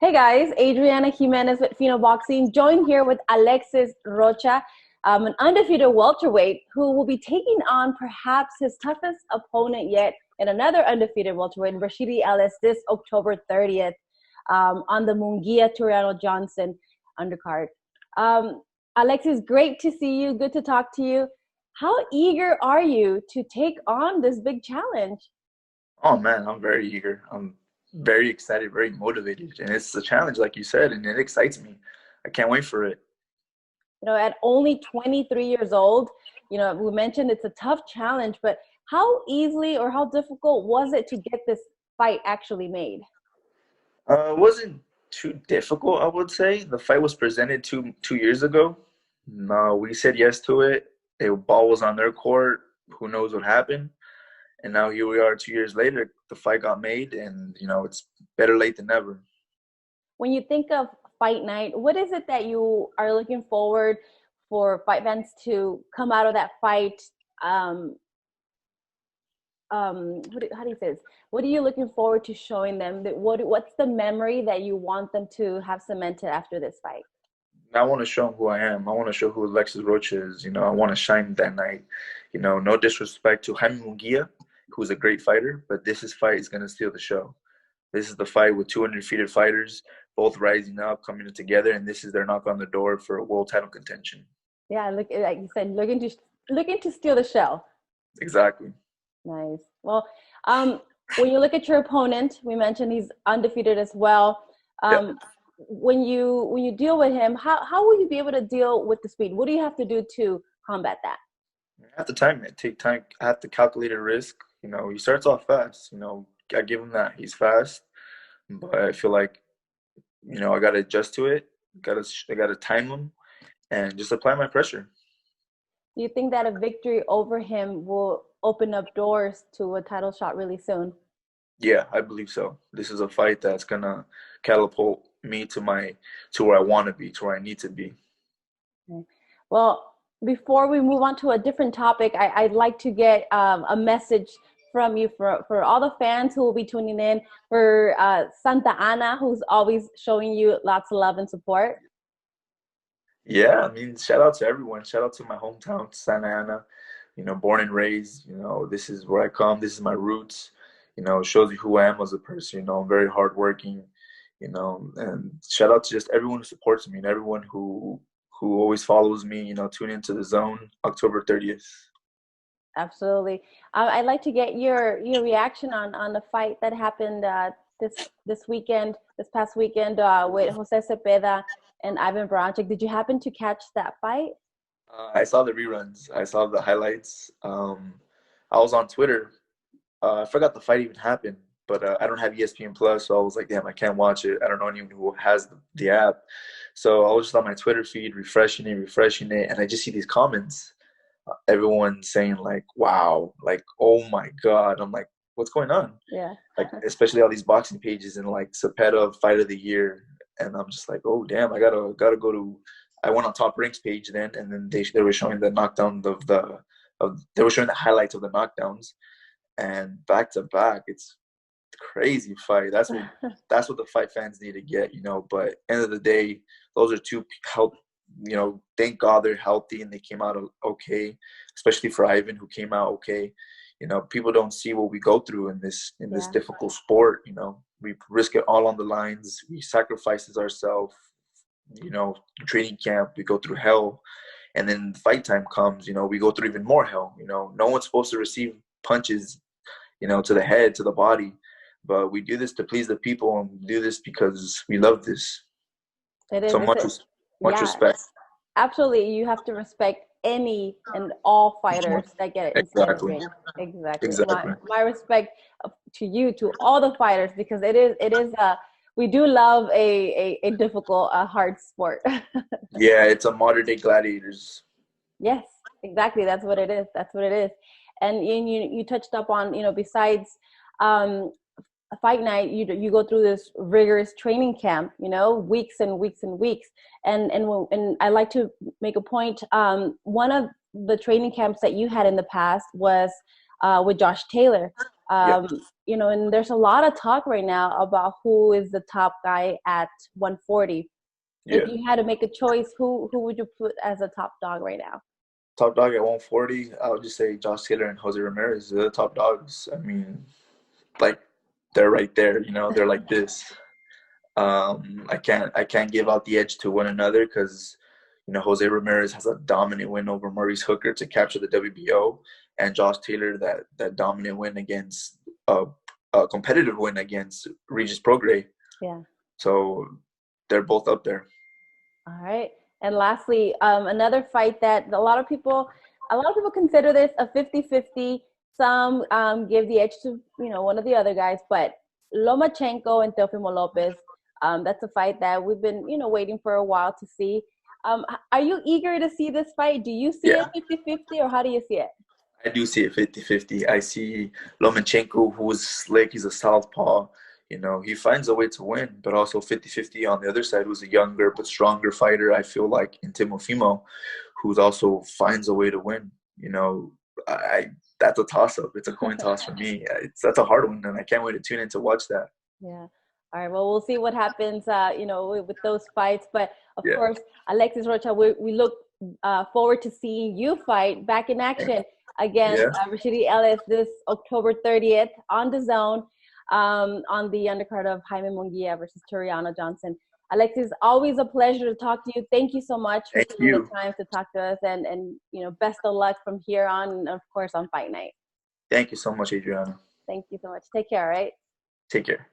Hey guys, Adriana Jimenez with Fino Boxing, joined here with Alexis Rocha, an undefeated welterweight who will be taking on perhaps his toughest opponent yet in another undefeated welterweight, RASHIDI ELLIS, this October 30th on the Munguia Turiano Johnson undercard. Alexis, great to see you. Good to talk to you. How eager are you to take on this big challenge? Oh man, I'm very eager. I'm very excited, very motivated, and it's a challenge, like you said, and it excites me. I can't wait for it. At only 23 years old, we mentioned it's a tough challenge, but how easily or how difficult was it to get this fight actually made? It wasn't too difficult, I would say. The fight was presented two years ago. No, we said yes to it. The ball was on their court. Who knows what happened? And now here we are 2 years later. The fight got made, and it's better late than never. When you think of fight night, what is it that you are looking forward for fight fans to come out of that fight? Um, how do you say this? What are you looking forward to showing them? What's the memory that you want them to have cemented after this fight? I want to show them who I am. I want to show who Alexis Rocha is. I want to shine that night. No disrespect to Jaime Munguia, who's a great fighter, but this fight is going to steal the show. This is the fight with two undefeated fighters, both rising up, coming together, and this is their knock on the door for a world title contention. Yeah, look, like you said, looking to steal the show. Exactly. Nice. Well, when you look at your opponent, we mentioned he's undefeated as well. Yep. When you deal with him, how will you be able to deal with the speed? What do you have to do to combat that? I have to time it. Take time. I have to calculate a risk. He starts off fast. I give him that. He's fast, but I feel like, I got to adjust to it. I got to time him and just apply my pressure. Do you think that a victory over him will open up doors to a title shot really soon? Yeah, I believe so. This is a fight that's gonna catapult me to where I want to be, to where I need to be. Okay. Well, before we move on to a different topic, I'd like to get a message from you for all the fans who will be tuning in, for Santa Ana, who's always showing you lots of love and support. Yeah, I mean, shout out to everyone. Shout out to my hometown, Santa Ana. Born and raised. This is where I come. This is my roots. It shows you who I am as a person. I'm very hardworking. And shout out to just everyone who supports me and everyone who always follows me. Tune into the zone October 30th. Absolutely. I'd like to get your reaction on the fight that happened this past weekend with Jose Cepeda and Ivan Barancik. Did you happen to catch that fight? I saw the reruns. I saw the highlights. I was on Twitter. I forgot the fight even happened, but I don't have ESPN Plus, so I was like, damn, I can't watch it. I don't know anyone who has the app. So I was just on my Twitter feed, refreshing it, and I just see these comments. Everyone saying like, wow, like, oh my God. I'm like, what's going on? Yeah. Like, especially all these boxing pages and like Cepeda Fight of the Year. And I'm just like, oh, damn, I gotta go to – I went on Top Ranks page then, and then they were showing the knockdown they were showing the highlights of the knockdowns. And back to back, it's crazy fight. That's what the fight fans need to get, But end of the day, those are two health. Thank God they're healthy and they came out okay. Especially for Ivan, who came out okay. People don't see what we go through in this difficult sport. We risk it all on the lines. We sacrifices ourselves. Training camp, we go through hell, and then fight time comes. We go through even more hell. No one's supposed to receive punches to the head, to the body. But we do this to please the people, and we do this because we love this. It is. So much respect. Absolutely. You have to respect any and all fighters that get inside the ring. Exactly. My respect to you, to all the fighters, because it is we do love a difficult, hard sport. Yeah, it's a modern day gladiators. Yes, exactly. That's what it is. And you touched up on, besides a fight night, you go through this rigorous training camp, weeks and weeks and weeks. And I like to make a point. One of the training camps that you had in the past was with Josh Taylor. Yeah. You know, and there's a lot of talk right now about who is the top guy at 140. If Yeah. you had to make a choice, who would you put as a top dog right now? Top dog at 140, I would just say Josh Taylor and Jose Ramirez. They're the top dogs. I mean, like they're right there. You know, they're like this. I can't give out the edge to one another because you know Jose Ramirez has a dominant win over Maurice Hooker to capture the WBO, and Josh Taylor that dominant win against a competitive win against Regis Prograis. Yeah. So they're both up there. All right. And lastly, another fight that a lot of people consider this a 50-50. Some give the edge to, you know, one of the other guys, but Lomachenko and Teofimo Lopez, that's a fight that we've been, you know, waiting for a while to see. Are you eager to see this fight? Do you see it Yeah, 50-50, or how do you see it? I do see it 50-50. I see Lomachenko, who's slick. He's a southpaw. You know, he finds a way to win, but also 50-50 on the other side, who's a younger but stronger fighter, I feel like, in Teofimo, who's also finds a way to win. You know, I that's a toss-up. It's a coin toss for me. That's a hard one, and I can't wait to tune in to watch that. Yeah. All right. Well, we'll see what happens, you know, with those fights. But of Yeah. course, Alexis Rocha, we look forward to seeing you fight back in action against Yeah. Rashidi Ellis this October 30th on the zone, on the undercard of Jaime Munguia versus Turiano Johnson. Alexis, always a pleasure to talk to you. Thank you so much for Thank taking the you. time to talk to us, and you know, best of luck from here on, and of course, on fight night. Thank you so much, Adriana. Thank you so much. Take care. All right. Take care.